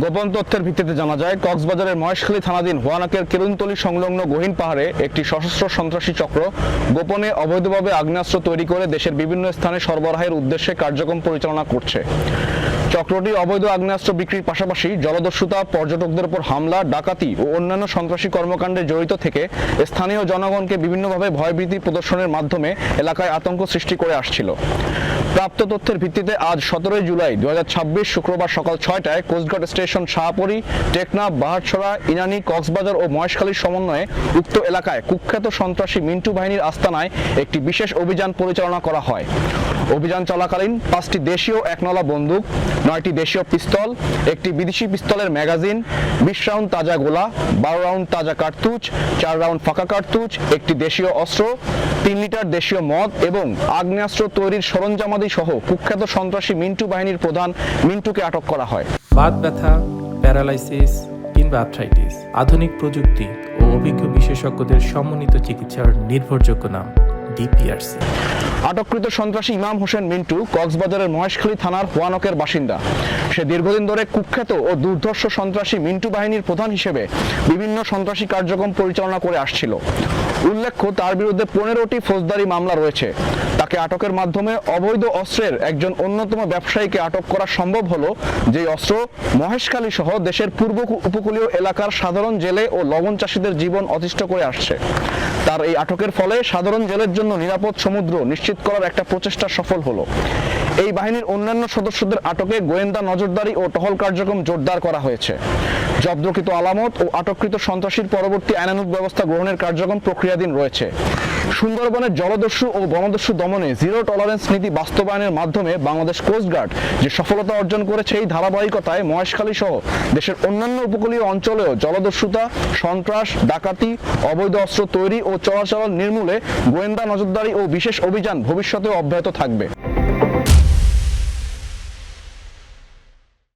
গোপন তথ্যের ভিত্তিতে জানা যায়, কক্সবাজারের মহেশখালী থানাধীন হুয়ানকের কেরুনতলী সংলগ্ন গহীন পাহাড়ে একটি সশস্ত্র সন্ত্রাসী চক্র গোপনে অবৈধভাবে আগ্নেয়াস্ত্র তৈরি করে দেশের বিভিন্ন স্থানে সরবরাহের উদ্দেশ্যে কার্যক্রম পরিচালনা করছে। চক্রটি অবৈধ আগ্নেয়াস্ত্র বিক্রির পাশাপাশি জলদস্যুতা, পর্যটকদের উপর হামলা, ডাকাতি ও অন্যান্য সন্ত্রাসী কর্মকাণ্ডে জড়িত থেকে স্থানীয় জনগণকে বিভিন্নভাবে ভয়ভীতি প্রদর্শনের মাধ্যমে এলাকায় আতঙ্ক সৃষ্টি করে আসছিল। প্রাপ্ত তথ্যের ভিত্তিতে আজ 17 জুলাই 2026 শুক্রবার সকাল 6টায় কোস্টগার্ড স্টেশন, শাহপরী, টেকনাফ, বাহারছড়া, ইনানী, কক্সবাজার ও মহেশখালীর সমন্বয়ে উক্ত এলাকায় কুখ্যাত সন্ত্রাসী মিন্টু বাহিনীর আস্তানায় একটি বিশেষ অভিযান পরিচালনা করা হয়। অভিযান চলাকালীন 5টি দেশীয় 1নলা বন্দুক, 9টি দেশীয় পিস্তল, একটি বিদেশি পিস্তলের ম্যাগাজিন, 20 রাউন্ড তাজা গোলা, 12 রাউন্ড তাজা কার্তুজ, 4 রাউন্ড ফাঁকা কার্তুজ, একটি দেশীয় অস্ত্র, 3 লিটার দেশীয় মদ এবং আগ্নেয়াস্ত্র তৈরির সরঞ্জামাদি সহ কুখ্যাত সন্ত্রাসী মিন্টু বাহিনীর প্রধান মিন্টুকে আটক করা হয়। বাত ব্যথা, প্যারালাইসিস কিংবা আর্থ্রাইটিস, আধুনিক প্রযুক্তি ও অভিজ্ঞ বিশেষজ্ঞদের সমন্বিত চিকিৎসার নির্ভরযোগ্য নাম ডিপিআরসি। আটককৃত সন্ত্রাসী ইমাম হোসেন মিন্টু কক্সবাজারের মহেশখালী থানার হুয়ানকের বাসিন্দা। সে দীর্ঘদিন ধরে কুখ্যাত ও দুর্ধর্ষ সন্ত্রাসী মিন্টু বাহিনীর প্রধান হিসেবে বিভিন্ন সন্ত্রাসী কার্যক্রম পরিচালনা করে আসছিল। উল্লেখ্য, তার বিরুদ্ধে 15টি ফৌজদারি মামলা রয়েছে। তাকে আটকের মাধ্যমে অবৈধ অস্ত্রের একজন অন্যতম ব্যবসায়ীকে আটক করা সম্ভব হলো, যে অস্ত্র মহেশখালী সহ দেশের পূর্ব উপকূলীয় এলাকার সাধারণ জেলে ও লবণ চাষীদের জীবন অতিষ্ঠ করে আসছে। তার এই আটকের ফলে সাধারণ জেলের জন্য নিরাপদ সমুদ্র নিশ্চিত করার একটা প্রচেষ্টা সফল হলো। এই বাহিনীর অন্যান্য সদস্যদের আটকে গোয়েন্দা নজরদারি ও টহল কার্যক্রম জোরদার করা হয়েছে। জব্দকৃত আলামত ও আটককৃত সন্ত্রাসীর পরবর্তী আইনানুগ ব্যবস্থা গ্রহণের কার্যক্রম প্রক্রিয়াধীন রয়েছে। সুন্দরবনের জলদস্যু ও বনদস্যু দমনে জিরো টলারেন্স নীতি বাস্তবায়নের মাধ্যমে বাংলাদেশ কোস্টগার্ড যে সফলতা অর্জন করেছে, এই ধারাবাহিকতায় মহেশখালী সহ দেশের অন্যান্য উপকূলীয় অঞ্চলেও জলদস্যুতা, সন্ত্রাস, ডাকাতি, অবৈধ অস্ত্র তৈরি ও চোরাচালান নির্মূলে গোয়েন্দা নজরদারি ও বিশেষ অভিযান ভবিষ্যতেও অব্যাহত থাকবে।